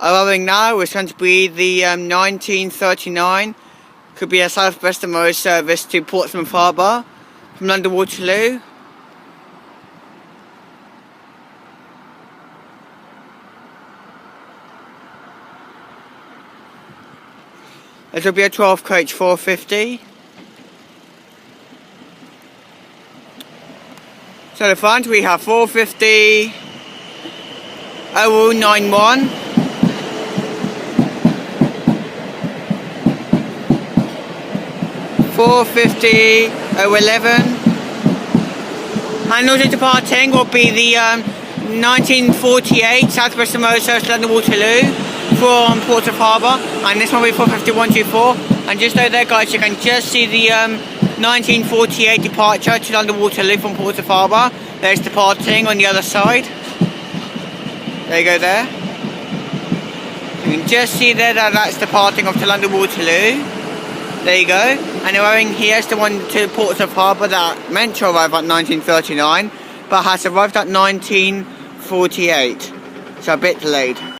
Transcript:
Arriving now is going to be the 1939. Could be a South Westernmost service to Portsmouth Harbour from London Waterloo. This will be a 12 coach 450. So the front we have 450 0091, 450 011, and also departing will be the 1948 South Westernmost service London Waterloo from Portsmouth Harbour, and this one will be 450-124. And just over there, guys, you can just see the 1948 departure to London Waterloo from Portsmouth Harbour. There's departing on the other side. There you go there. You can just see there that that's departing off to London Waterloo. There you go. And arriving here is the one to Portsmouth Harbour that meant to arrive at 1939, but has arrived at 1948. So a bit delayed.